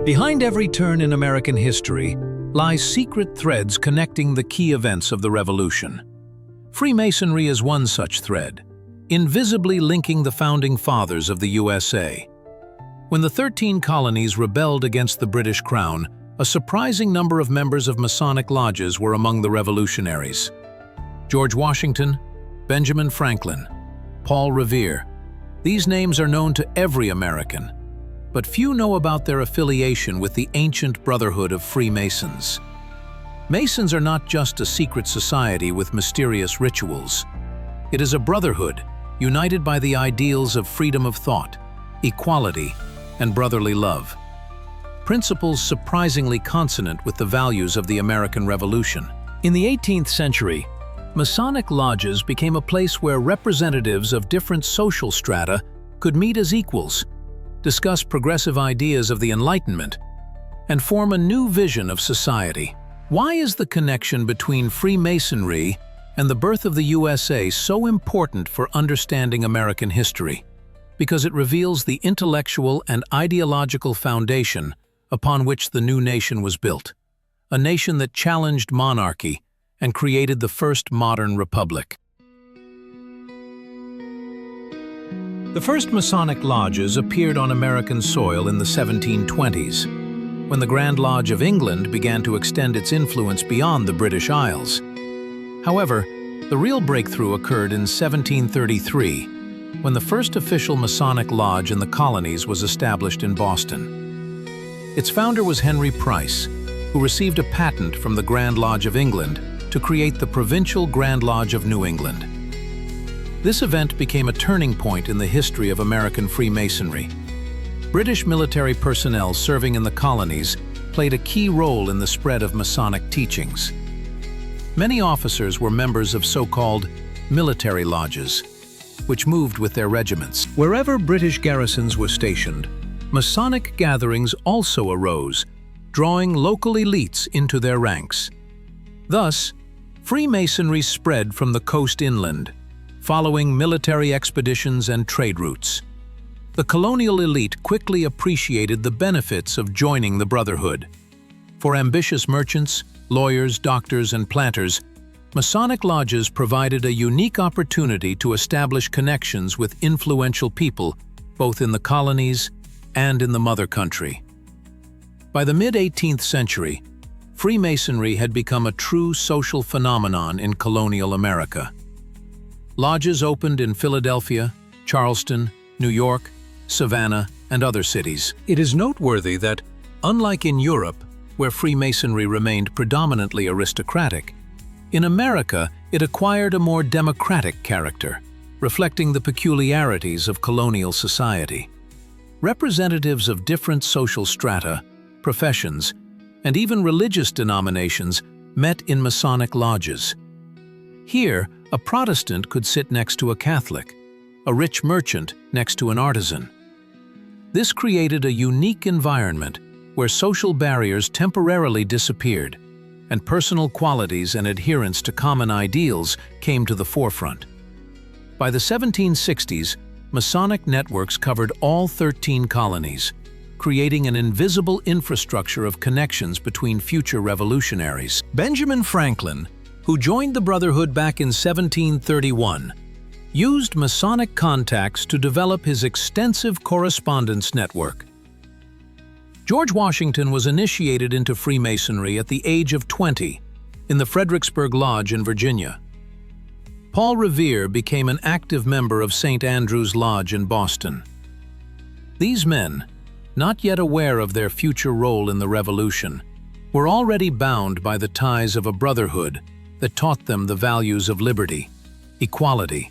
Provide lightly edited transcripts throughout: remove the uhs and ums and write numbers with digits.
Behind every turn in American history lie secret threads connecting the key events of the Revolution. Freemasonry is one such thread, invisibly linking the founding fathers of the USA. When the 13 colonies rebelled against the British Crown, a surprising number of members of Masonic lodges were among the revolutionaries. George Washington, Benjamin Franklin, Paul Revere. These names are known to every American, but few know about their affiliation with the ancient Brotherhood of Freemasons. Masons are not just a secret society with mysterious rituals. It is a brotherhood united by the ideals of freedom of thought, equality, and brotherly love. Principles surprisingly consonant with the values of the American Revolution. In the 18th century, Masonic lodges became a place where representatives of different social strata could meet as equals, discuss progressive ideas of the Enlightenment, and form a new vision of society. Why is the connection between Freemasonry and the birth of the USA so important for understanding American history? Because it reveals the intellectual and ideological foundation upon which the new nation was built, a nation that challenged monarchy and created the first modern republic. The first Masonic lodges appeared on American soil in the 1720s, when the Grand Lodge of England began to extend its influence beyond the British Isles. However, the real breakthrough occurred in 1733, when the first official Masonic lodge in the colonies was established in Boston. Its founder was Henry Price, who received a patent from the Grand Lodge of England to create the Provincial Grand Lodge of New England. This event became a turning point in the history of American Freemasonry. British military personnel serving in the colonies played a key role in the spread of Masonic teachings. Many officers were members of so-called military lodges, which moved with their regiments. Wherever British garrisons were stationed, Masonic gatherings also arose, drawing local elites into their ranks. Thus, Freemasonry spread from the coast inland, following military expeditions and trade routes. The colonial elite quickly appreciated the benefits of joining the Brotherhood. For ambitious merchants, lawyers, doctors, and planters, Masonic lodges provided a unique opportunity to establish connections with influential people, both in the colonies and in the mother country. By the mid-18th century, Freemasonry had become a true social phenomenon in colonial America. Lodges opened in Philadelphia, Charleston, New York, Savannah, and other cities. It is noteworthy that, unlike in Europe, where Freemasonry remained predominantly aristocratic, in America it acquired a more democratic character, reflecting the peculiarities of colonial society. Representatives of different social strata, professions, and even religious denominations met in Masonic lodges. Here, a Protestant could sit next to a Catholic, a rich merchant next to an artisan. This created a unique environment where social barriers temporarily disappeared, and personal qualities and adherence to common ideals came to the forefront. By the 1760s, Masonic networks covered all 13 colonies, creating an invisible infrastructure of connections between future revolutionaries. Benjamin Franklin, who joined the Brotherhood back in 1731, used Masonic contacts to develop his extensive correspondence network. George Washington was initiated into Freemasonry at the age of 20 in the Fredericksburg Lodge in Virginia. Paul Revere became an active member of St. Andrew's Lodge in Boston. These men, not yet aware of their future role in the Revolution, were already bound by the ties of a brotherhood that taught them the values of liberty, equality,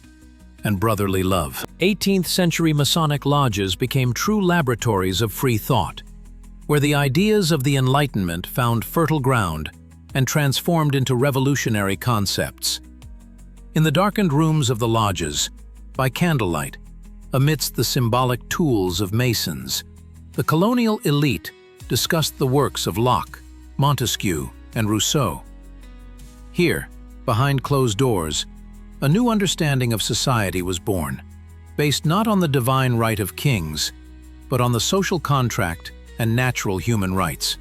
and brotherly love. 18th century Masonic lodges became true laboratories of free thought, where the ideas of the Enlightenment found fertile ground and transformed into revolutionary concepts. In the darkened rooms of the lodges, by candlelight, amidst the symbolic tools of Masons, the colonial elite discussed the works of Locke, Montesquieu, and Rousseau. Here, behind closed doors, a new understanding of society was born, based not on the divine right of kings, but on the social contract and natural human rights.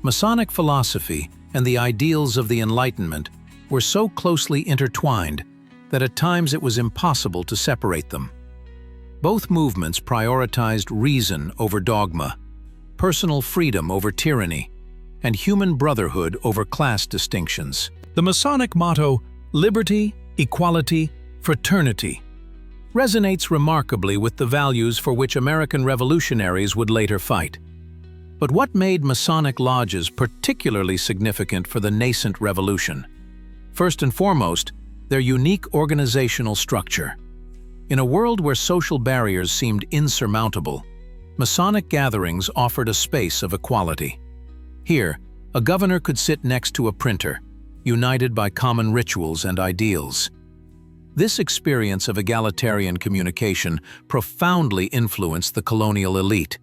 Masonic philosophy and the ideals of the Enlightenment were so closely intertwined that at times it was impossible to separate them. Both movements prioritized reason over dogma, personal freedom over tyranny, and human brotherhood over class distinctions. The Masonic motto, liberty, equality, fraternity, resonates remarkably with the values for which American revolutionaries would later fight. But what made Masonic lodges particularly significant for the nascent revolution? First and foremost, their unique organizational structure. In a world where social barriers seemed insurmountable, Masonic gatherings offered a space of equality. Here, a governor could sit next to a printer, united by common rituals and ideals. This experience of egalitarian communication profoundly influenced the colonial elite,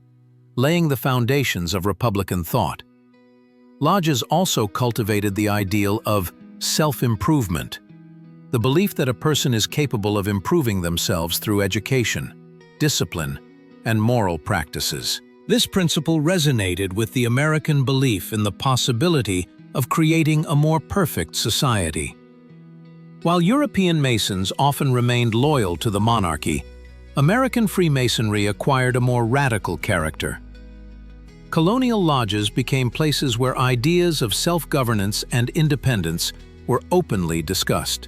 laying the foundations of Republican thought. Lodges also cultivated the ideal of self-improvement, the belief that a person is capable of improving themselves through education, discipline, and moral practices. This principle resonated with the American belief in the possibility of creating a more perfect society. While European Masons often remained loyal to the monarchy, American Freemasonry acquired a more radical character. Colonial lodges became places where ideas of self-governance and independence were openly discussed.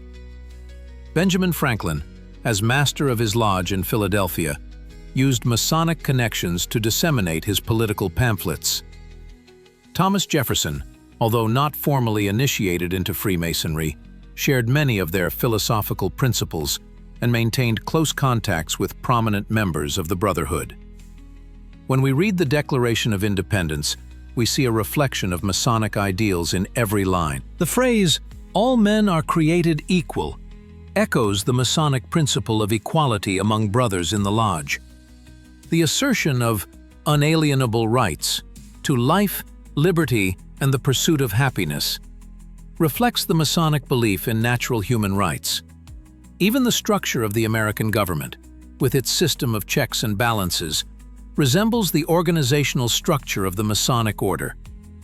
Benjamin Franklin, as master of his lodge in Philadelphia, used Masonic connections to disseminate his political pamphlets. Thomas Jefferson, although not formally initiated into Freemasonry, shared many of their philosophical principles and maintained close contacts with prominent members of the Brotherhood. When we read the Declaration of Independence, we see a reflection of Masonic ideals in every line. The phrase, "all men are created equal," echoes the Masonic principle of equality among brothers in the lodge. The assertion of unalienable rights to life, liberty, and the pursuit of happiness reflects the Masonic belief in natural human rights. Even the structure of the American government, with its system of checks and balances, resembles the organizational structure of the Masonic order,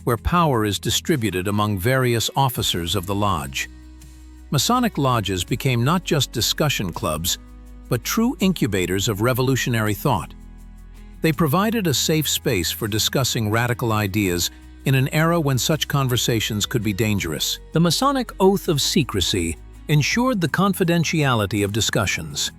where power is distributed among various officers of the lodge. Masonic lodges became not just discussion clubs, but true incubators of revolutionary thought. They provided a safe space for discussing radical ideas in an era when such conversations could be dangerous. The Masonic oath of secrecy ensured the confidentiality of discussions,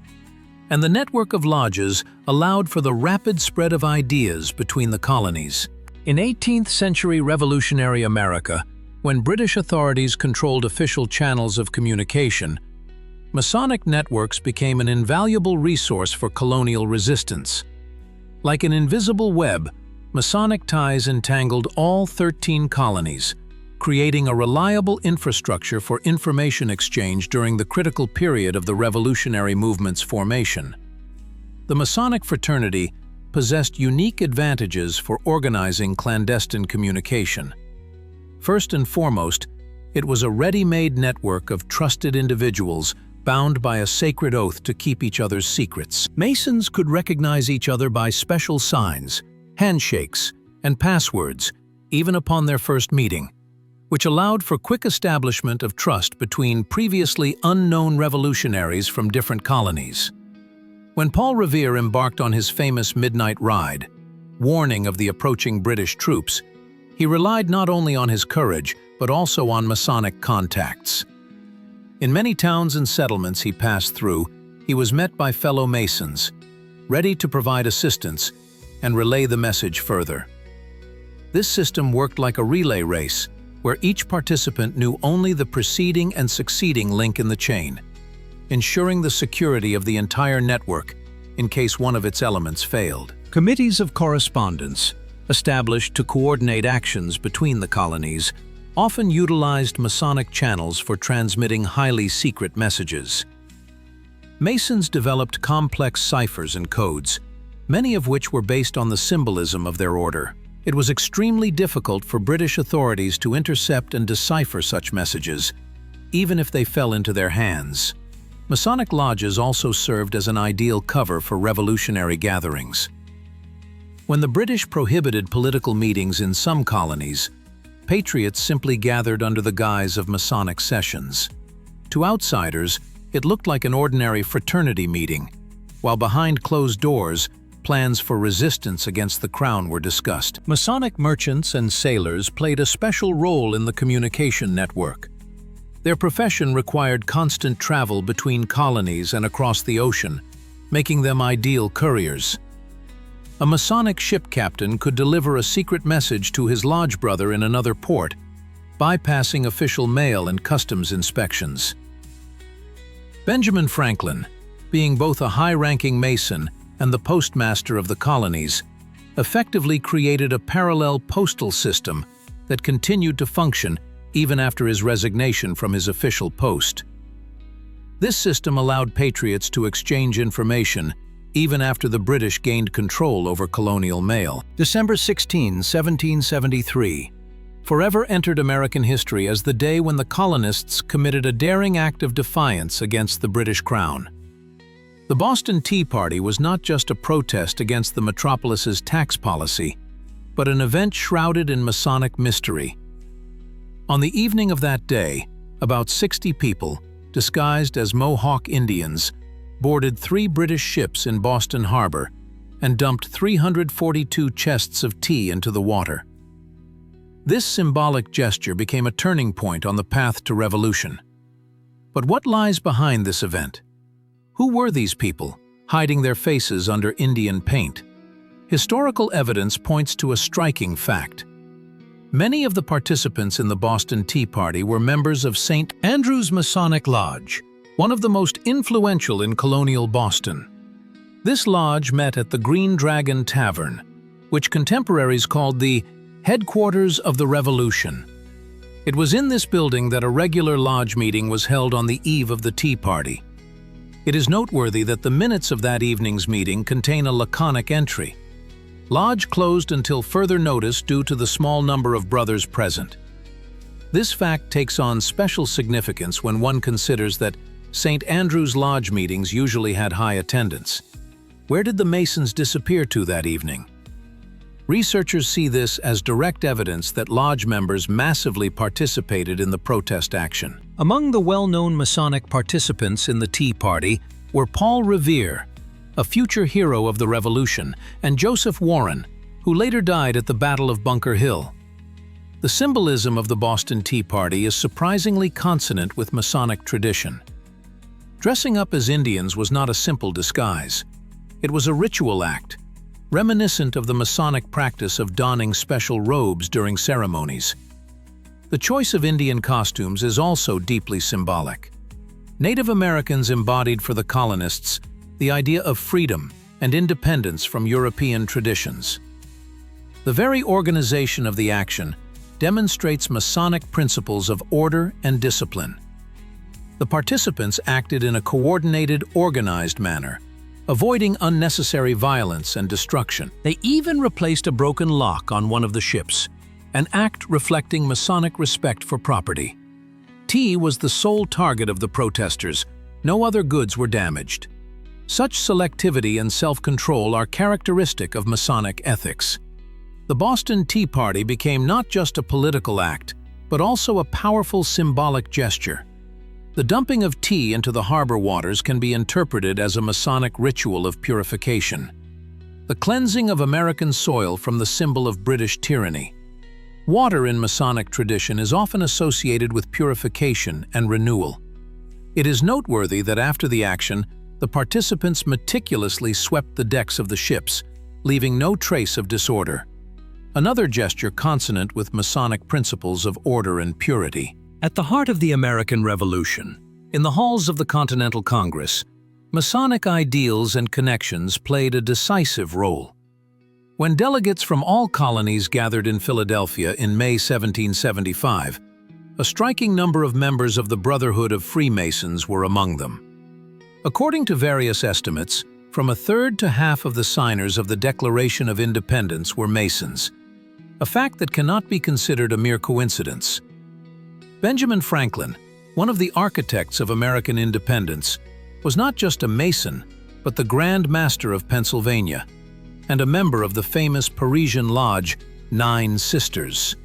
and the network of lodges allowed for the rapid spread of ideas between the colonies. In 18th century revolutionary America, when British authorities controlled official channels of communication, Masonic networks became an invaluable resource for colonial resistance. Like an invisible web, Masonic ties entangled all 13 colonies, creating a reliable infrastructure for information exchange during the critical period of the revolutionary movement's formation. The Masonic fraternity possessed unique advantages for organizing clandestine communication. First and foremost, it was a ready-made network of trusted individuals bound by a sacred oath to keep each other's secrets. Masons could recognize each other by special signs, handshakes, and passwords, even upon their first meeting, which allowed for quick establishment of trust between previously unknown revolutionaries from different colonies. When Paul Revere embarked on his famous midnight ride, warning of the approaching British troops, he relied not only on his courage, but also on Masonic contacts. In many towns and settlements he passed through, he was met by fellow Masons, ready to provide assistance and relay the message further. This system worked like a relay race, where each participant knew only the preceding and succeeding link in the chain, ensuring the security of the entire network in case one of its elements failed. Committees of correspondence, established to coordinate actions between the colonies, often utilized Masonic channels for transmitting highly secret messages. Masons developed complex ciphers and codes, many of which were based on the symbolism of their order. It was extremely difficult for British authorities to intercept and decipher such messages, even if they fell into their hands. Masonic lodges also served as an ideal cover for revolutionary gatherings. When the British prohibited political meetings in some colonies, patriots simply gathered under the guise of Masonic sessions. To outsiders, it looked like an ordinary fraternity meeting, while behind closed doors, plans for resistance against the crown were discussed. Masonic merchants and sailors played a special role in the communication network. Their profession required constant travel between colonies and across the ocean, making them ideal couriers. A Masonic ship captain could deliver a secret message to his lodge brother in another port, bypassing official mail and customs inspections. Benjamin Franklin, being both a high-ranking Mason and the postmaster of the colonies, effectively created a parallel postal system that continued to function even after his resignation from his official post. This system allowed patriots to exchange information even after the British gained control over colonial mail. December 16, 1773, forever entered American history as the day when the colonists committed a daring act of defiance against the British Crown. The Boston Tea Party was not just a protest against the metropolis's tax policy, but an event shrouded in Masonic mystery. On the evening of that day, about 60 people, disguised as Mohawk Indians, boarded 3 British ships in Boston Harbor and dumped 342 chests of tea into the water. This symbolic gesture became a turning point on the path to revolution. But what lies behind this event? Who were these people, hiding their faces under Indian paint? Historical evidence points to a striking fact. Many of the participants in the Boston Tea Party were members of St. Andrew's Masonic Lodge, one of the most influential in colonial Boston. This lodge met at the Green Dragon Tavern, which contemporaries called the headquarters of the Revolution. It was in this building that a regular lodge meeting was held on the eve of the Tea Party. It is noteworthy that the minutes of that evening's meeting contain a laconic entry. Lodge closed until further notice due to the small number of brothers present. This fact takes on special significance when one considers that St. Andrew's Lodge meetings usually had high attendance. Where did the Masons disappear to that evening? Researchers see this as direct evidence that lodge members massively participated in the protest action. Among the well-known Masonic participants in the Tea Party were Paul Revere, a future hero of the Revolution, and Joseph Warren, who later died at the Battle of Bunker Hill. The symbolism of the Boston Tea Party is surprisingly consonant with Masonic tradition. Dressing up as Indians was not a simple disguise. It was a ritual act, reminiscent of the Masonic practice of donning special robes during ceremonies. The choice of Indian costumes is also deeply symbolic. Native Americans embodied for the colonists the idea of freedom and independence from European traditions. The very organization of the action demonstrates Masonic principles of order and discipline. The participants acted in a coordinated, organized manner, avoiding unnecessary violence and destruction. They even replaced a broken lock on one of the ships, an act reflecting Masonic respect for property. Tea was the sole target of the protesters. No other goods were damaged. Such selectivity and self-control are characteristic of Masonic ethics. The Boston Tea Party became not just a political act, but also a powerful symbolic gesture. The dumping of tea into the harbor waters can be interpreted as a Masonic ritual of purification, the cleansing of American soil from the symbol of British tyranny. Water in Masonic tradition is often associated with purification and renewal. It is noteworthy that after the action, the participants meticulously swept the decks of the ships, leaving no trace of disorder. Another gesture consonant with Masonic principles of order and purity. At the heart of the American Revolution, in the halls of the Continental Congress, Masonic ideals and connections played a decisive role. When delegates from all colonies gathered in Philadelphia in May 1775, a striking number of members of the Brotherhood of Freemasons were among them. According to various estimates, from a third to half of the signers of the Declaration of Independence were Masons, a fact that cannot be considered a mere coincidence. Benjamin Franklin, one of the architects of American independence, was not just a Mason, but the Grand Master of Pennsylvania. and a member of the famous Parisian lodge, Nine Sisters.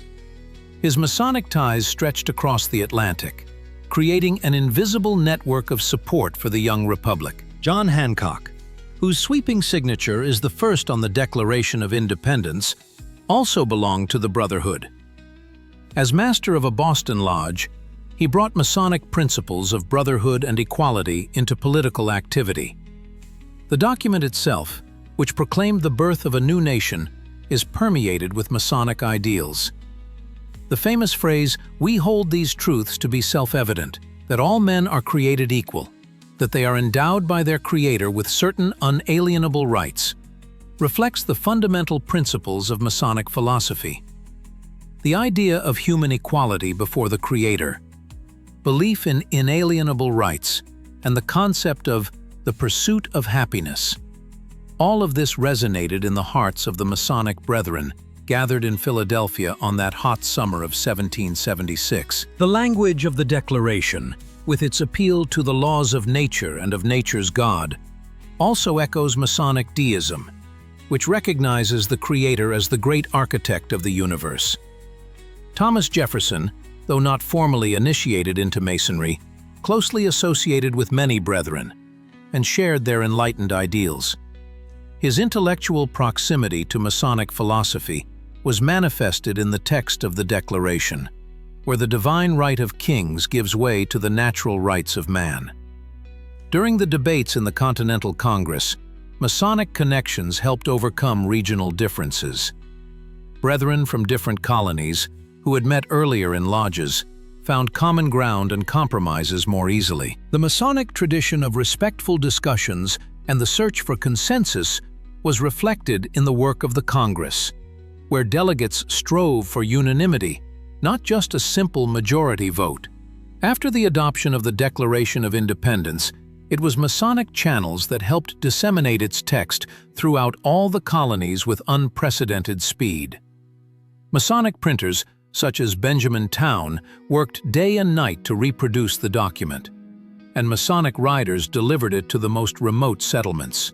His Masonic ties stretched across the Atlantic, creating an invisible network of support for the young republic. John Hancock, whose sweeping signature is the first on the Declaration of Independence, also belonged to the Brotherhood. As master of a Boston lodge, he brought Masonic principles of brotherhood and equality into political activity. The document itself, which proclaimed the birth of a new nation, is permeated with Masonic ideals. The famous phrase, "We hold these truths to be self-evident, that all men are created equal, that they are endowed by their Creator with certain unalienable rights," reflects the fundamental principles of Masonic philosophy. The idea of human equality before the Creator, belief in inalienable rights, and the concept of the pursuit of happiness. All of this resonated in the hearts of the Masonic brethren gathered in Philadelphia on that hot summer of 1776. The language of the Declaration, with its appeal to the laws of nature and of nature's God, also echoes Masonic deism, which recognizes the Creator as the great architect of the universe. Thomas Jefferson, though not formally initiated into Masonry, closely associated with many brethren, and shared their enlightened ideals. His intellectual proximity to Masonic philosophy was manifested in the text of the Declaration, where the divine right of kings gives way to the natural rights of man. During the debates in the Continental Congress, Masonic connections helped overcome regional differences. Brethren from different colonies, who had met earlier in lodges, found common ground and compromises more easily. The Masonic tradition of respectful discussions and the search for consensus was reflected in the work of the Congress, where delegates strove for unanimity, not just a simple majority vote. After the adoption of the Declaration of Independence, it was Masonic channels that helped disseminate its text throughout all the colonies with unprecedented speed. Masonic printers, such as Benjamin Town, worked day and night to reproduce the document, and Masonic riders delivered it to the most remote settlements.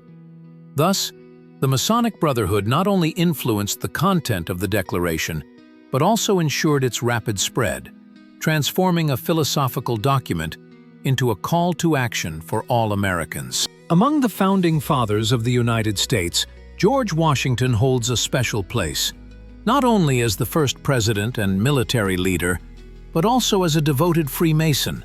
Thus, the Masonic Brotherhood not only influenced the content of the Declaration, but also ensured its rapid spread, transforming a philosophical document into a call to action for all Americans. Among the founding fathers of the United States, George Washington holds a special place, not only as the first president and military leader, but also as a devoted Freemason,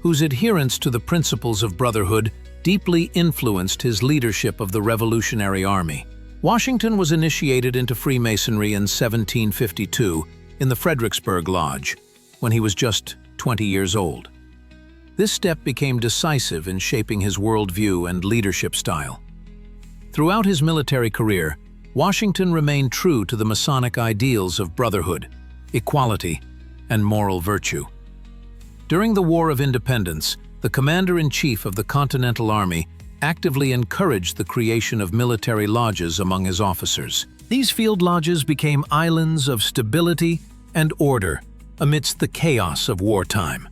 whose adherence to the principles of brotherhood deeply influenced his leadership of the Revolutionary Army. Washington was initiated into Freemasonry in 1752 in the Fredericksburg Lodge, when he was just 20 years old. This step became decisive in shaping his worldview and leadership style. Throughout his military career, Washington remained true to the Masonic ideals of brotherhood, equality, and moral virtue. During the War of Independence, the Commander-in-Chief of the Continental Army actively encouraged the creation of military lodges among his officers. These field lodges became islands of stability and order amidst the chaos of wartime.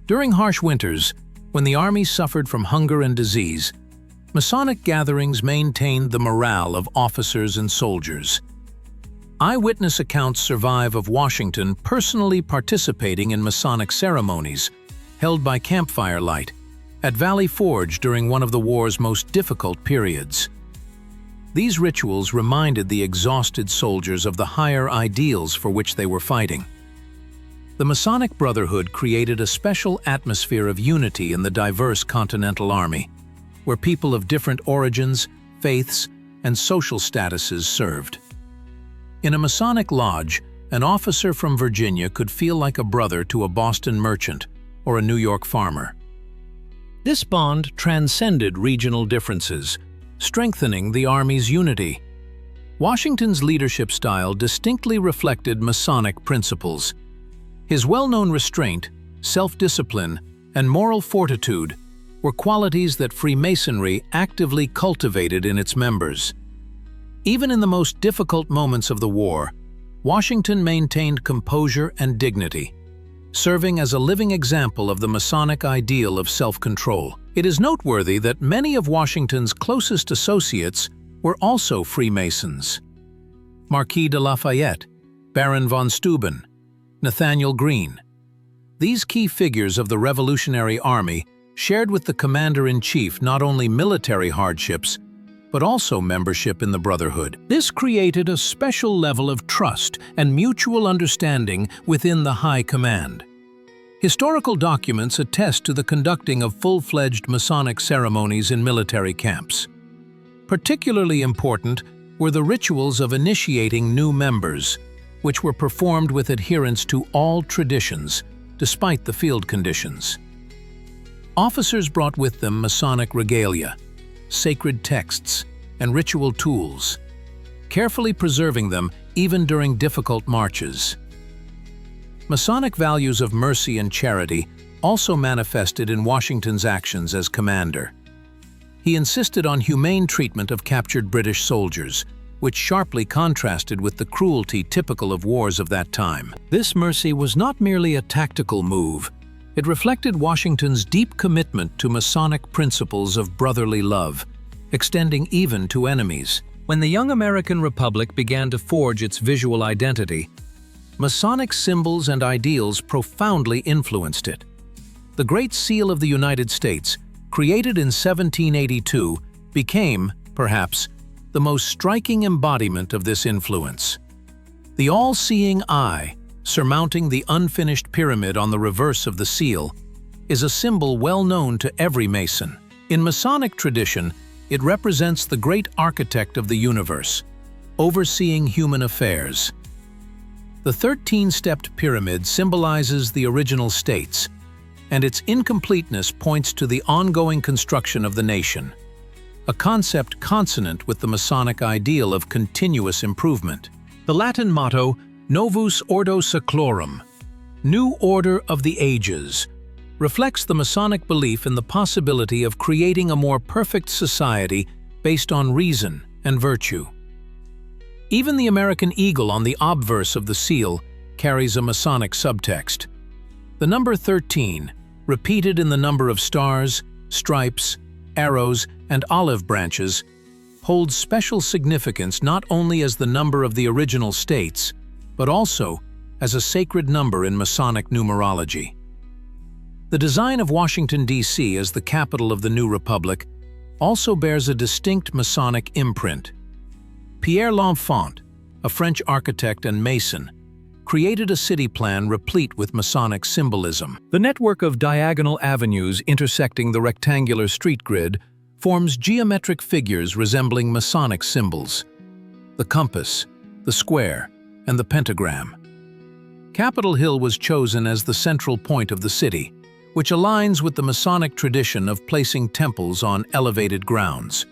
During harsh winters, when the Army suffered from hunger and disease, Masonic gatherings maintained the morale of officers and soldiers. Eyewitness accounts survive of Washington personally participating in Masonic ceremonies held by campfire light at Valley Forge during one of the war's most difficult periods. These rituals reminded the exhausted soldiers of the higher ideals for which they were fighting. The Masonic Brotherhood created a special atmosphere of unity in the diverse Continental Army, where people of different origins, faiths, and social statuses served. In a Masonic lodge, an officer from Virginia could feel like a brother to a Boston merchant or a New York farmer. This bond transcended regional differences, strengthening the Army's unity. Washington's leadership style distinctly reflected Masonic principles. His well-known restraint, self-discipline, and moral fortitude were qualities that Freemasonry actively cultivated in its members. Even in the most difficult moments of the war, Washington maintained composure and dignity, serving as a living example of the Masonic ideal of self-control. It is noteworthy that many of Washington's closest associates were also Freemasons. Marquis de Lafayette, Baron von Steuben, Nathaniel Greene. These key figures of the Revolutionary Army shared with the commander-in-chief not only military hardships, but also membership in the Brotherhood. This created a special level of trust and mutual understanding within the high command. Historical documents attest to the conducting of full-fledged Masonic ceremonies in military camps. Particularly important were the rituals of initiating new members, which were performed with adherence to all traditions, despite the field conditions. Officers brought with them Masonic regalia, sacred texts, and ritual tools, carefully preserving them even during difficult marches. Masonic values of mercy and charity also manifested in Washington's actions as commander. He insisted on humane treatment of captured British soldiers, which sharply contrasted with the cruelty typical of wars of that time. This mercy was not merely a tactical move. It reflected Washington's deep commitment to Masonic principles of brotherly love, extending even to enemies. When the young American Republic began to forge its visual identity, Masonic symbols and ideals profoundly influenced it. The Great Seal of the United States, created in 1782, became, perhaps, the most striking embodiment of this influence. The all-seeing eye, surmounting the unfinished pyramid on the reverse of the seal, is a symbol well known to every Mason. In Masonic tradition, it represents the great architect of the universe, overseeing human affairs. The 13-stepped pyramid symbolizes the original states, and its incompleteness points to the ongoing construction of the nation, a concept consonant with the Masonic ideal of continuous improvement. The Latin motto, Novus Ordo Seclorum, New Order of the Ages, reflects the Masonic belief in the possibility of creating a more perfect society based on reason and virtue. Even the American eagle on the obverse of the seal carries a Masonic subtext. The number 13, repeated in the number of stars, stripes, arrows, and olive branches, holds special significance not only as the number of the original states, but also as a sacred number in Masonic numerology. The design of Washington, D.C. as the capital of the new republic also bears a distinct Masonic imprint. Pierre L'Enfant, a French architect and Mason, created a city plan replete with Masonic symbolism. The network of diagonal avenues intersecting the rectangular street grid forms geometric figures resembling Masonic symbols: the compass, the square, and the pentagram. Capitol Hill was chosen as the central point of the city, which aligns with the Masonic tradition of placing temples on elevated grounds.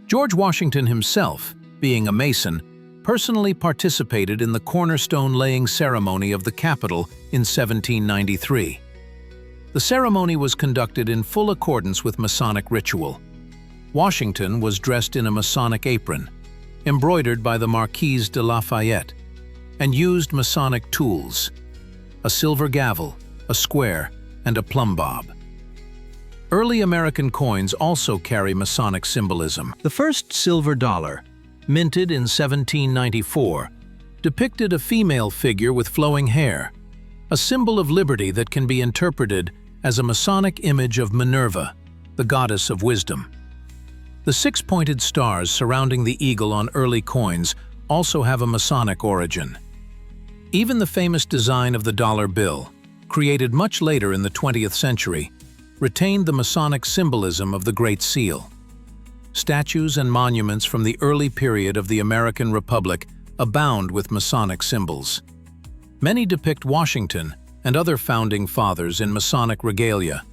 George Washington himself, being a Mason, personally participated in the cornerstone laying ceremony of the Capitol in 1793. The ceremony was conducted in full accordance with Masonic ritual. Washington was dressed in a Masonic apron, embroidered by the Marquis de Lafayette, and used Masonic tools: a silver gavel, a square, and a plumb bob. Early American coins also carry Masonic symbolism. The first silver dollar, minted in 1794, depicted a female figure with flowing hair, a symbol of liberty that can be interpreted as a Masonic image of Minerva, the goddess of wisdom. The six-pointed stars surrounding the eagle on early coins also have a Masonic origin. Even the famous design of the dollar bill, created much later in the 20th century, retained the Masonic symbolism of the Great Seal. Statues and monuments from the early period of the American Republic abound with Masonic symbols. Many depict Washington and other founding fathers in Masonic regalia,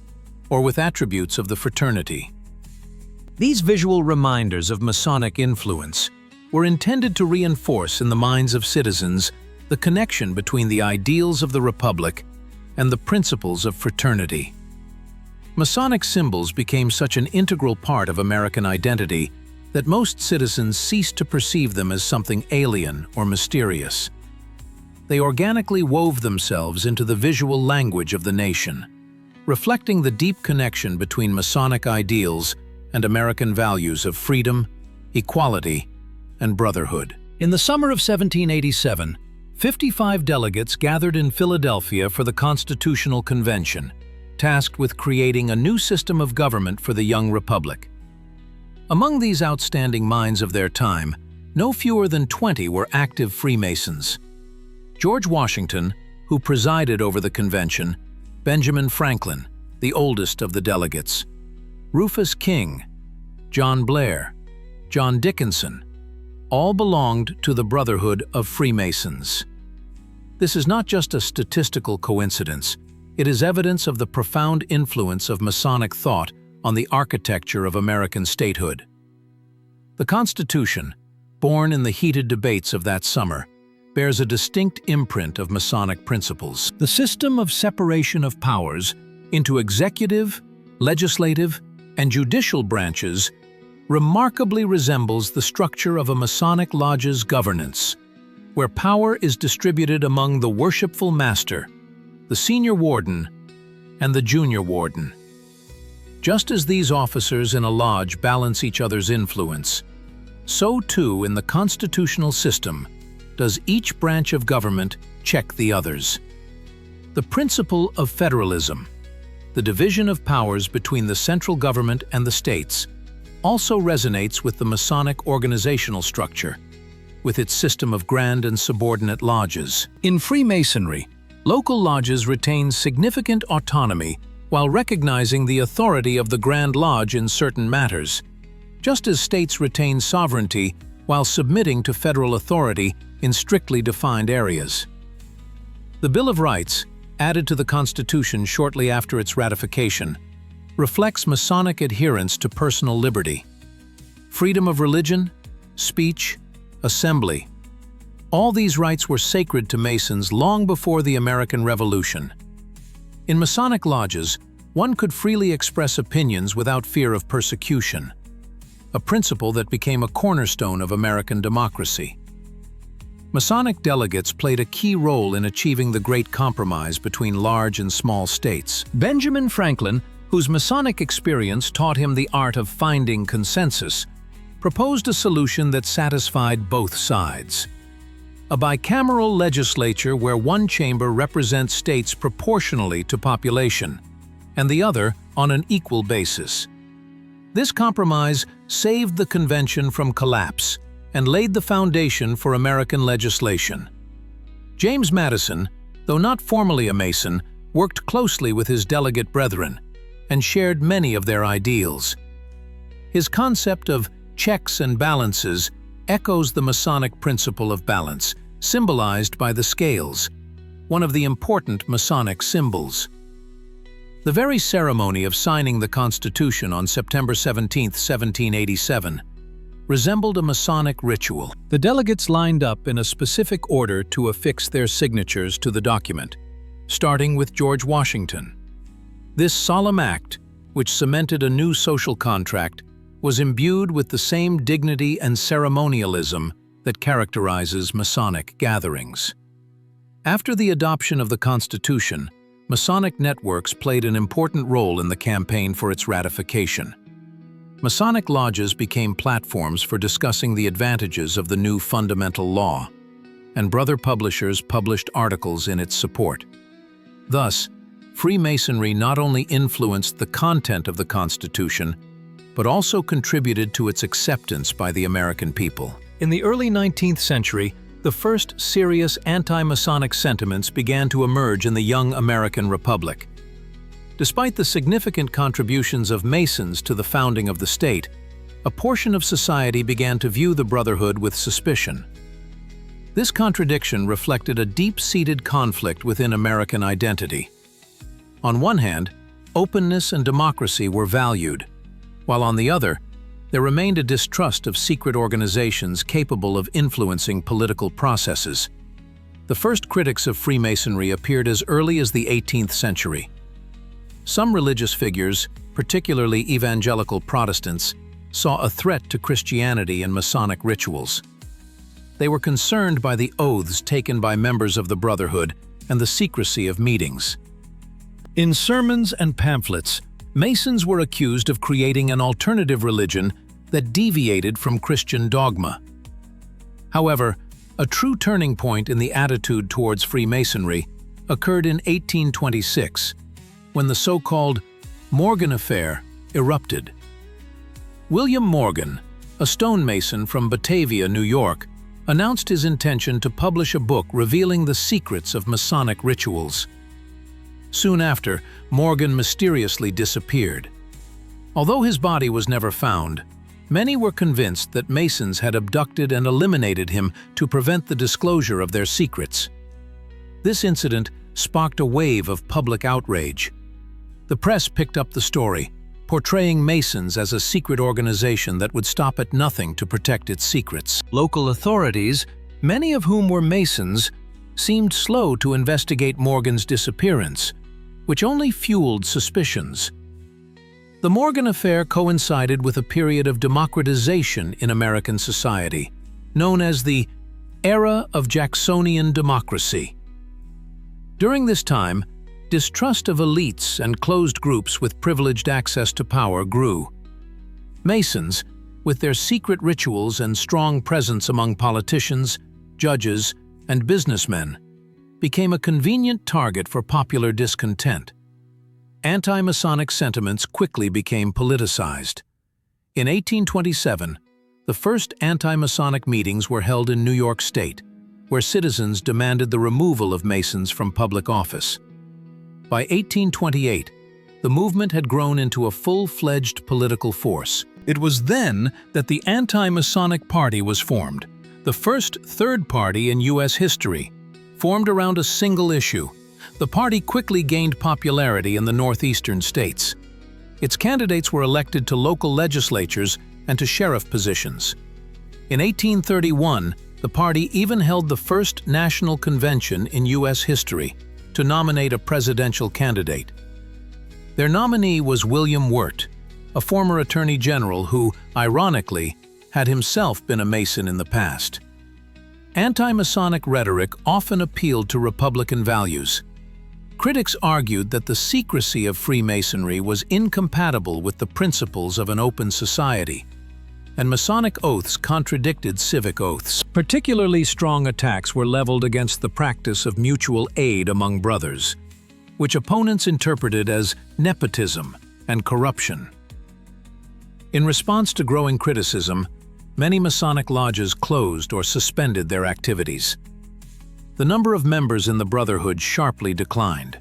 or with attributes of the fraternity. These visual reminders of Masonic influence were intended to reinforce in the minds of citizens the connection between the ideals of the Republic and the principles of fraternity. Masonic symbols became such an integral part of American identity that most citizens ceased to perceive them as something alien or mysterious. They organically wove themselves into the visual language of the nation, reflecting the deep connection between Masonic ideals and American values of freedom, equality, and brotherhood. In the summer of 1787, 55 delegates gathered in Philadelphia for the Constitutional Convention, tasked with creating a new system of government for the young republic. Among these outstanding minds of their time, no fewer than 20 were active Freemasons. George Washington, who presided over the convention, Benjamin Franklin, the oldest of the delegates, Rufus King, John Blair, John Dickinson, all belonged to the Brotherhood of Freemasons. This is not just a statistical coincidence, it is evidence of the profound influence of Masonic thought on the architecture of American statehood. The Constitution, born in the heated debates of that summer, bears a distinct imprint of Masonic principles. The system of separation of powers into executive, legislative, and judicial branches remarkably resembles the structure of a Masonic lodge's governance, where power is distributed among the worshipful master, the senior warden, and the junior warden. Just as these officers in a lodge balance each other's influence, so too in the constitutional system does each branch of government check the others. The principle of federalism, the division of powers between the central government and the states, also resonates with the Masonic organizational structure, with its system of grand and subordinate lodges. In Freemasonry, local lodges retain significant autonomy while recognizing the authority of the Grand Lodge in certain matters, just as states retain sovereignty while submitting to federal authority in strictly defined areas. The Bill of Rights, added to the Constitution shortly after its ratification, reflects Masonic adherence to personal liberty, freedom of religion, speech, assembly. All these rights were sacred to Masons long before the American Revolution. In Masonic lodges, one could freely express opinions without fear of persecution, a principle that became a cornerstone of American democracy. Masonic delegates played a key role in achieving the Great Compromise between large and small states. Benjamin Franklin, whose Masonic experience taught him the art of finding consensus, proposed a solution that satisfied both sides. A bicameral legislature where one chamber represents states proportionally to population, and the other on an equal basis. This compromise saved the convention from collapse and laid the foundation for American legislation. James Madison, though not formally a Mason, worked closely with his delegate brethren and shared many of their ideals. His concept of checks and balances echoes the Masonic principle of balance, symbolized by the scales, one of the important Masonic symbols. The very ceremony of signing the Constitution on September 17, 1787, resembled a Masonic ritual. The delegates lined up in a specific order to affix their signatures to the document, starting with George Washington. This solemn act, which cemented a new social contract, was imbued with the same dignity and ceremonialism that characterizes Masonic gatherings. After the adoption of the Constitution, Masonic networks played an important role in the campaign for its ratification. Masonic lodges became platforms for discussing the advantages of the new fundamental law, and brother publishers published articles in its support. Thus, Freemasonry not only influenced the content of the Constitution, but also contributed to its acceptance by the American people. In the early 19th century, the first serious anti-Masonic sentiments began to emerge in the young American Republic. Despite the significant contributions of Masons to the founding of the state, a portion of society began to view the Brotherhood with suspicion. This contradiction reflected a deep-seated conflict within American identity. On one hand, openness and democracy were valued, while on the other, there remained a distrust of secret organizations capable of influencing political processes. The first critics of Freemasonry appeared as early as the 18th century. Some religious figures, particularly evangelical Protestants, saw a threat to Christianity and Masonic rituals. They were concerned by the oaths taken by members of the Brotherhood and the secrecy of meetings. In sermons and pamphlets, Masons were accused of creating an alternative religion that deviated from Christian dogma. However, a true turning point in the attitude towards Freemasonry occurred in 1826, when the so-called Morgan Affair erupted. William Morgan, a stonemason from Batavia, New York, announced his intention to publish a book revealing the secrets of Masonic rituals. Soon after, Morgan mysteriously disappeared. Although his body was never found, many were convinced that Masons had abducted and eliminated him to prevent the disclosure of their secrets. This incident sparked a wave of public outrage. The press picked up the story, portraying Masons as a secret organization that would stop at nothing to protect its secrets. Local authorities, many of whom were Masons, seemed slow to investigate Morgan's disappearance, which only fueled suspicions. The Morgan Affair coincided with a period of democratization in American society, known as the Era of Jacksonian Democracy. During this time, distrust of elites and closed groups with privileged access to power grew. Masons, with their secret rituals and strong presence among politicians, judges, and businessmen, became a convenient target for popular discontent. Anti-Masonic sentiments quickly became politicized. In 1827, the first anti-Masonic meetings were held in New York State, where citizens demanded the removal of Masons from public office. By 1828, the movement had grown into a full-fledged political force. It was then that the Anti-Masonic Party was formed, the first third party in U.S. history. Formed around a single issue, the party quickly gained popularity in the northeastern states. Its candidates were elected to local legislatures and to sheriff positions. In 1831, the party even held the first national convention in U.S. history to nominate a presidential candidate. Their nominee was William Wirt, a former attorney general who, ironically, had himself been a Mason in the past. Anti-Masonic rhetoric often appealed to Republican values. Critics argued that the secrecy of Freemasonry was incompatible with the principles of an open society, and Masonic oaths contradicted civic oaths. Particularly strong attacks were leveled against the practice of mutual aid among brothers, which opponents interpreted as nepotism and corruption. In response to growing criticism, many Masonic lodges closed or suspended their activities. The number of members in the Brotherhood sharply declined.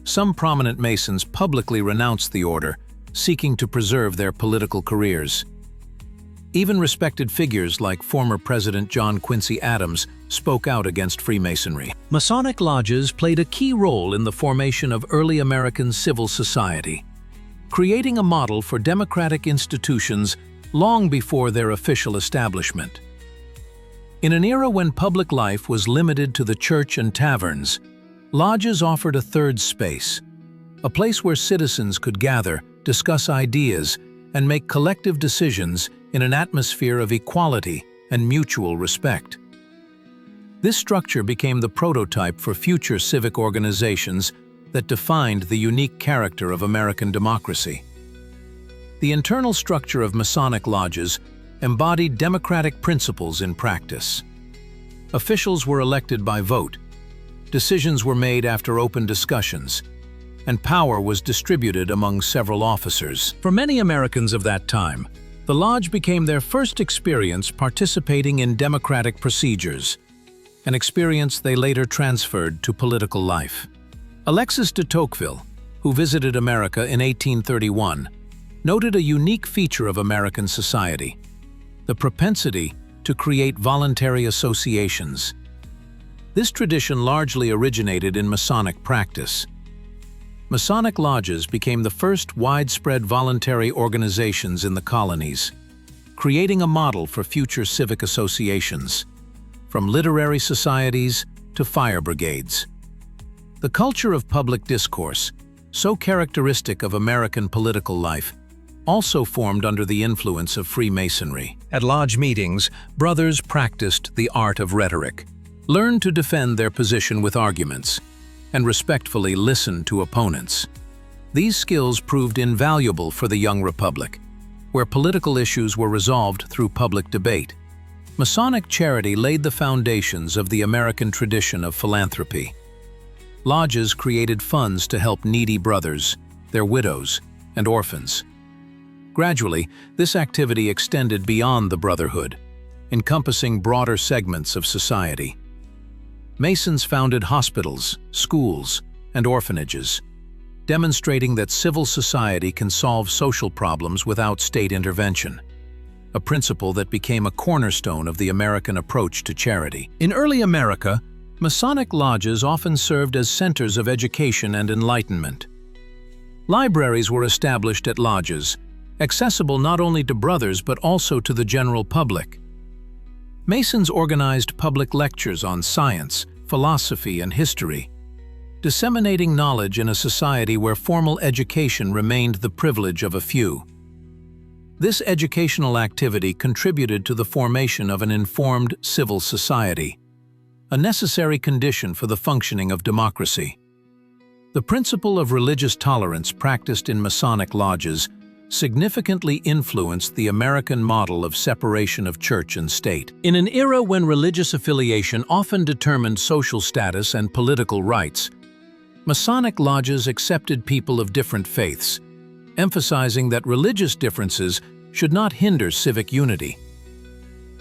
Some prominent Masons publicly renounced the order, seeking to preserve their political careers. Even respected figures like former President John Quincy Adams spoke out against Freemasonry. Masonic lodges played a key role in the formation of early American civil society, creating a model for democratic institutions long before their official establishment. In an era when public life was limited to the church and taverns, lodges offered a third space, a place where citizens could gather, discuss ideas, and make collective decisions in an atmosphere of equality and mutual respect. This structure became the prototype for future civic organizations that defined the unique character of American democracy. The internal structure of Masonic lodges embodied democratic principles in practice. Officials were elected by vote, decisions were made after open discussions, and power was distributed among several officers. For many Americans of that time, the lodge became their first experience participating in democratic procedures, an experience they later transferred to political life. Alexis de Tocqueville, who visited America in 1831, noted a unique feature of American society: the propensity to create voluntary associations. This tradition largely originated in Masonic practice. Masonic lodges became the first widespread voluntary organizations in the colonies, creating a model for future civic associations, from literary societies to fire brigades. The culture of public discourse, so characteristic of American political life, also formed under the influence of Freemasonry. At lodge meetings, brothers practiced the art of rhetoric, learned to defend their position with arguments, and respectfully listen to opponents. These skills proved invaluable for the young republic, where political issues were resolved through public debate. Masonic charity laid the foundations of the American tradition of philanthropy. Lodges created funds to help needy brothers, their widows, and orphans. Gradually, this activity extended beyond the Brotherhood, encompassing broader segments of society. Masons founded hospitals, schools, and orphanages, demonstrating that civil society can solve social problems without state intervention, a principle that became a cornerstone of the American approach to charity. In early America, Masonic lodges often served as centers of education and enlightenment. Libraries were established at lodges, accessible not only to brothers but also to the general public. Masons organized public lectures on science, philosophy, and history, disseminating knowledge in a society where formal education remained the privilege of a few. This educational activity contributed to the formation of an informed civil society, a necessary condition for the functioning of democracy. The principle of religious tolerance practiced in Masonic lodges significantly influenced the American model of separation of church and state. In an era when religious affiliation often determined social status and political rights, Masonic lodges accepted people of different faiths, emphasizing that religious differences should not hinder civic unity.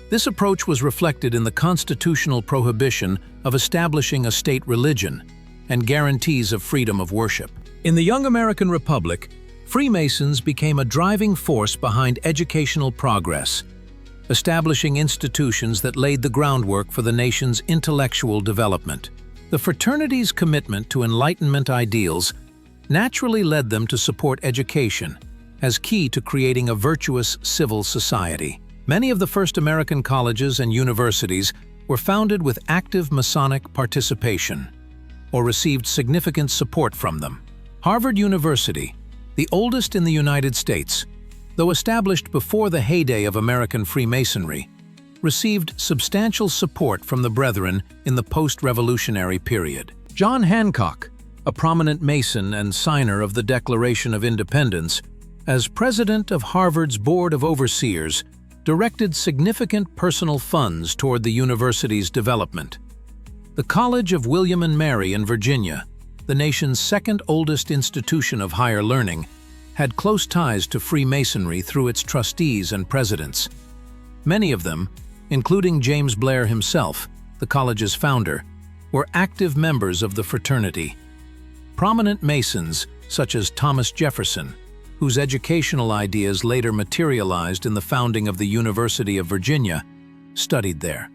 This approach was reflected in the constitutional prohibition of establishing a state religion and guarantees of freedom of worship. In the young American Republic, Freemasons became a driving force behind educational progress, establishing institutions that laid the groundwork for the nation's intellectual development. The fraternity's commitment to Enlightenment ideals naturally led them to support education as key to creating a virtuous civil society. Many of the first American colleges and universities were founded with active Masonic participation or received significant support from them. Harvard University, the oldest in the United States, though established before the heyday of American Freemasonry, received substantial support from the Brethren in the post-revolutionary period. John Hancock, a prominent Mason and signer of the Declaration of Independence, as president of Harvard's Board of Overseers, directed significant personal funds toward the university's development. The College of William and Mary in Virginia, the nation's second oldest institution of higher learning, had close ties to Freemasonry through its trustees and presidents. Many of them, including James Blair himself, the college's founder, were active members of the fraternity. Prominent Masons, such as Thomas Jefferson, whose educational ideas later materialized in the founding of the University of Virginia, studied there.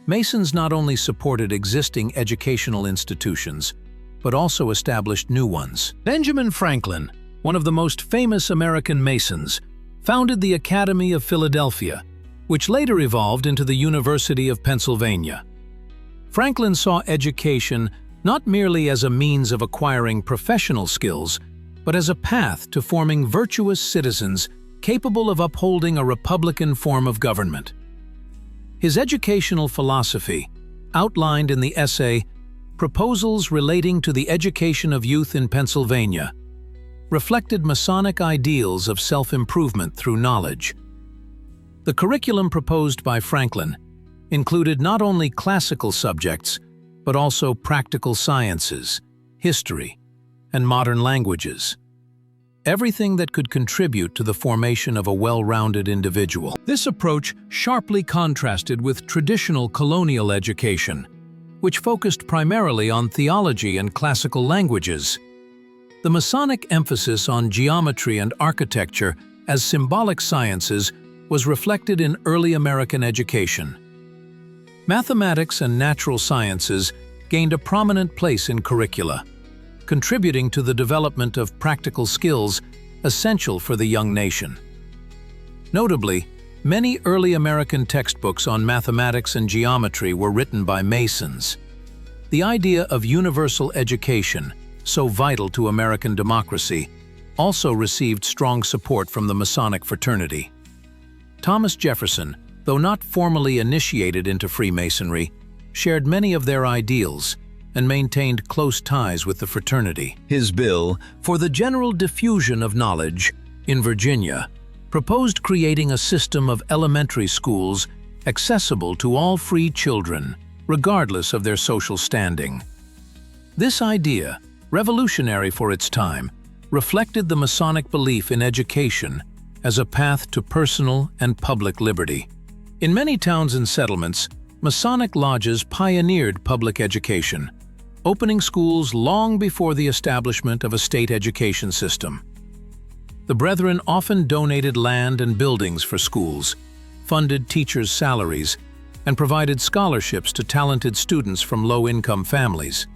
Masons not only supported existing educational institutions, but also established new ones. Benjamin Franklin, one of the most famous American Masons, founded the Academy of Philadelphia, which later evolved into the University of Pennsylvania. Franklin saw education not merely as a means of acquiring professional skills, but as a path to forming virtuous citizens capable of upholding a republican form of government. His educational philosophy, outlined in the essay Proposals Relating to the Education of Youth in Pennsylvania, reflected Masonic ideals of self-improvement through knowledge. The curriculum proposed by Franklin included not only classical subjects, but also practical sciences, history, and modern languages. Everything that could contribute to the formation of a well-rounded individual. This approach sharply contrasted with traditional colonial education, which focused primarily on theology and classical languages. The Masonic emphasis on geometry and architecture as symbolic sciences was reflected in early American education. Mathematics and natural sciences gained a prominent place in curricula, contributing to the development of practical skills essential for the young nation. Notably, many early American textbooks on mathematics and geometry were written by Masons. The idea of universal education, so vital to American democracy, also received strong support from the Masonic fraternity. Thomas Jefferson, though not formally initiated into Freemasonry, shared many of their ideals and maintained close ties with the fraternity. His bill for the general diffusion of knowledge in Virginia proposed creating a system of elementary schools accessible to all free children, regardless of their social standing. This idea, revolutionary for its time, reflected the Masonic belief in education as a path to personal and public liberty. In many towns and settlements, Masonic lodges pioneered public education, opening schools long before the establishment of a state education system. The Brethren often donated land and buildings for schools, funded teachers' salaries, and provided scholarships to talented students from low-income families.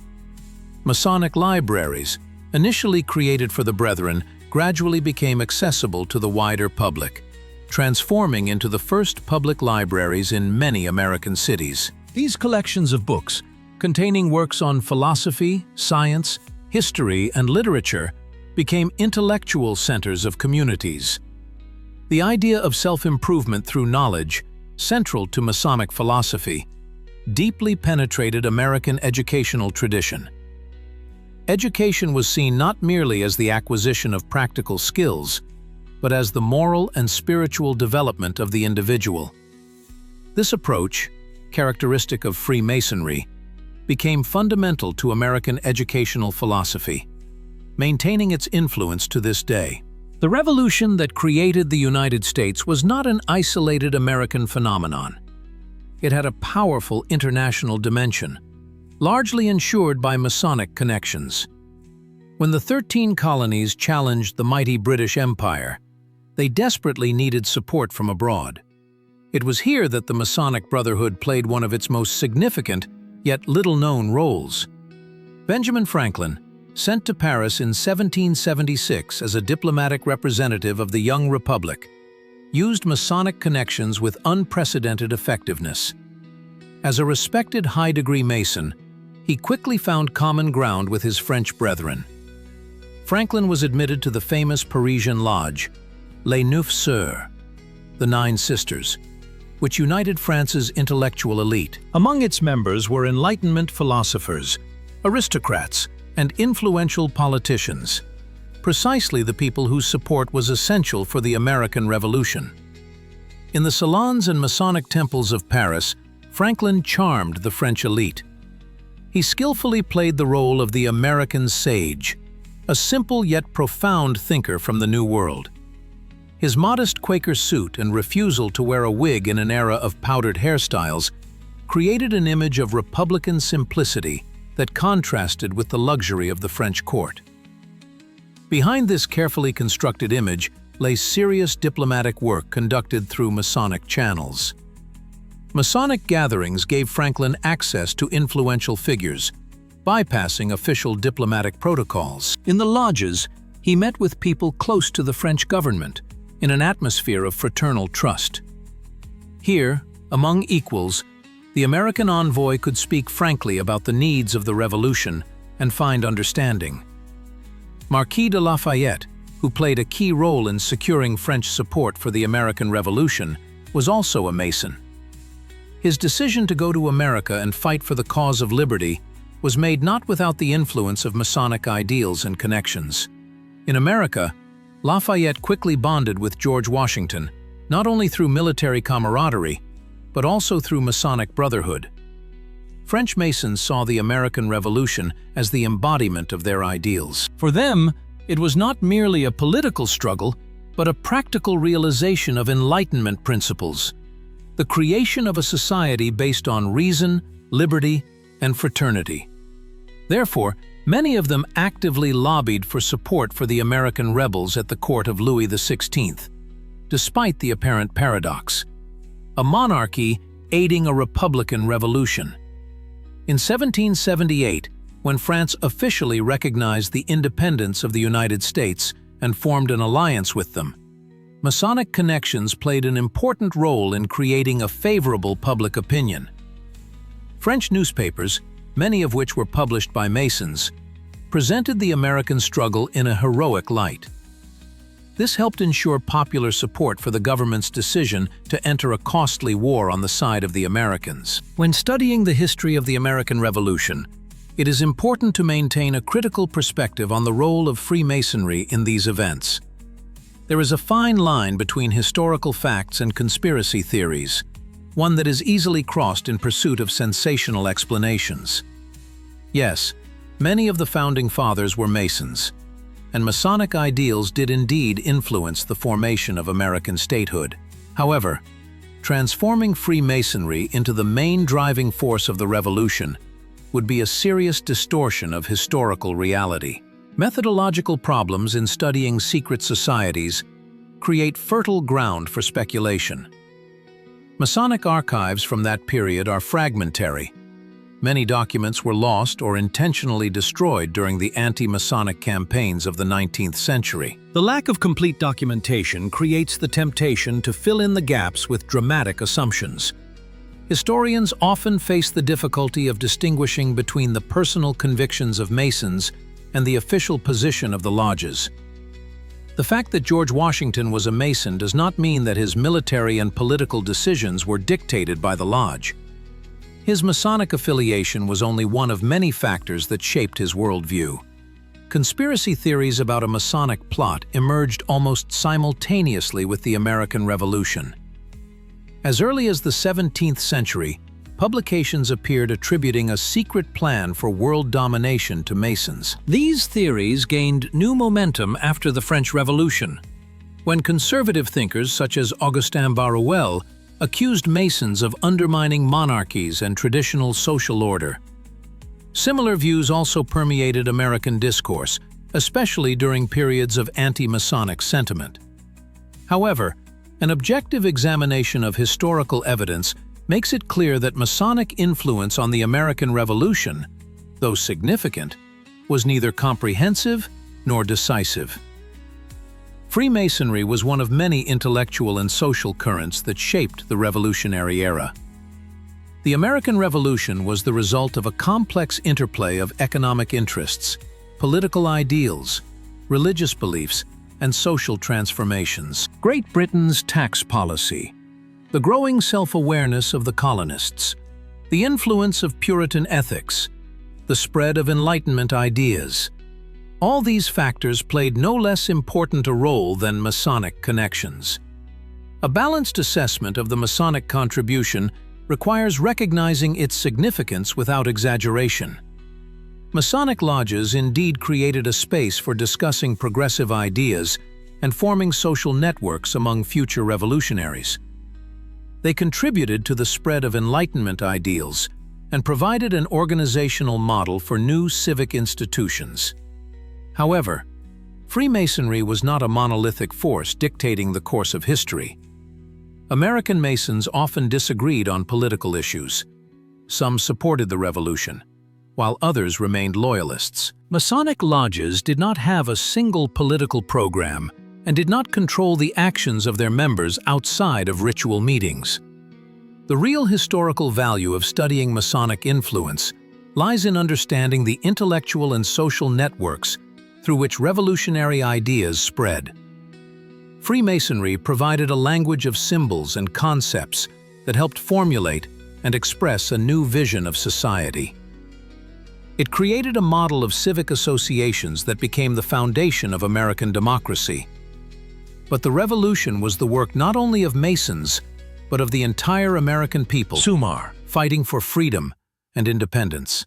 Masonic libraries, initially created for the Brethren, gradually became accessible to the wider public, transforming into the first public libraries in many American cities. These collections of books, containing works on philosophy, science, history, and literature, became intellectual centers of communities. The idea of self-improvement through knowledge, central to Masonic philosophy, deeply penetrated American educational tradition. Education was seen not merely as the acquisition of practical skills, but as the moral and spiritual development of the individual. This approach, characteristic of Freemasonry, became fundamental to American educational philosophy, maintaining its influence to this day. The revolution that created the United States was not an isolated American phenomenon. It had a powerful international dimension, largely ensured by Masonic connections. When the 13 colonies challenged the mighty British Empire, they desperately needed support from abroad. It was here that the Masonic Brotherhood played one of its most significant, yet little-known roles. Benjamin Franklin, sent to Paris in 1776 as a diplomatic representative of the young republic, used Masonic connections with unprecedented effectiveness. As a respected high-degree Mason, he quickly found common ground with his French brethren. Franklin was admitted to the famous Parisian lodge, Les Neuf Sœurs, the Nine Sisters, which united France's intellectual elite. Among its members were Enlightenment philosophers, aristocrats, and influential politicians, precisely the people whose support was essential for the American Revolution. In the salons and Masonic temples of Paris, Franklin charmed the French elite. He skillfully played the role of the American sage, a simple yet profound thinker from the New World. His modest Quaker suit and refusal to wear a wig in an era of powdered hairstyles created an image of Republican simplicity that contrasted with the luxury of the French court. Behind this carefully constructed image lay serious diplomatic work conducted through Masonic channels. Masonic gatherings gave Franklin access to influential figures, bypassing official diplomatic protocols. In the lodges, he met with people close to the French government, in an atmosphere of fraternal trust. Here, among equals, the American envoy could speak frankly about the needs of the revolution and find understanding. Marquis de Lafayette, who played a key role in securing French support for the American Revolution, was also a Mason. His decision to go to America and fight for the cause of liberty was made not without the influence of Masonic ideals and connections. In America, Lafayette quickly bonded with George Washington, not only through military camaraderie, but also through Masonic brotherhood. French Masons saw the American Revolution as the embodiment of their ideals. For them, it was not merely a political struggle, but a practical realization of Enlightenment principles, the creation of a society based on reason, liberty, and fraternity. Therefore, many of them actively lobbied for support for the American rebels at the court of Louis XVI, despite the apparent paradox: a monarchy aiding a republican revolution. In 1778, when France officially recognized the independence of the United States and formed an alliance with them, Masonic connections played an important role in creating a favorable public opinion. French newspapers, many of which were published by Masons, presented the American struggle in a heroic light. This helped ensure popular support for the government's decision to enter a costly war on the side of the Americans. When studying the history of the American Revolution, it is important to maintain a critical perspective on the role of Freemasonry in these events. There is a fine line between historical facts and conspiracy theories, one that is easily crossed in pursuit of sensational explanations. Yes, many of the Founding Fathers were Masons, and Masonic ideals did indeed influence the formation of American statehood. However, transforming Freemasonry into the main driving force of the revolution would be a serious distortion of historical reality. Methodological problems in studying secret societies create fertile ground for speculation. Masonic archives from that period are fragmentary. Many documents were lost or intentionally destroyed during the anti-Masonic campaigns of the 19th century. The lack of complete documentation creates the temptation to fill in the gaps with dramatic assumptions. Historians often face the difficulty of distinguishing between the personal convictions of Masons and the official position of the lodges. The fact that George Washington was a Mason does not mean that his military and political decisions were dictated by the lodge. His Masonic affiliation was only one of many factors that shaped his worldview. Conspiracy theories about a Masonic plot emerged almost simultaneously with the American Revolution. As early as the 17th century, publications appeared attributing a secret plan for world domination to Masons. These theories gained new momentum after the French Revolution, when conservative thinkers such as Augustin Barruel accused Masons of undermining monarchies and traditional social order. Similar views also permeated American discourse, especially during periods of anti-Masonic sentiment. However, an objective examination of historical evidence makes it clear that Masonic influence on the American Revolution, though significant, was neither comprehensive nor decisive. Freemasonry was one of many intellectual and social currents that shaped the Revolutionary era. The American Revolution was the result of a complex interplay of economic interests, political ideals, religious beliefs, and social transformations. Great Britain's tax policy, the growing self-awareness of the colonists, the influence of Puritan ethics, the spread of Enlightenment ideas. All these factors played no less important a role than Masonic connections. A balanced assessment of the Masonic contribution requires recognizing its significance without exaggeration. Masonic lodges indeed created a space for discussing progressive ideas and forming social networks among future revolutionaries. They contributed to the spread of Enlightenment ideals and provided an organizational model for new civic institutions. However, Freemasonry was not a monolithic force dictating the course of history. American Masons often disagreed on political issues. Some supported the revolution, while others remained loyalists. Masonic lodges did not have a single political program and did not control the actions of their members outside of ritual meetings. The real historical value of studying Masonic influence lies in understanding the intellectual and social networks through which revolutionary ideas spread. Freemasonry provided a language of symbols and concepts that helped formulate and express a new vision of society. It created a model of civic associations that became the foundation of American democracy. But the revolution was the work not only of Masons, but of the entire American people, fighting for freedom and independence.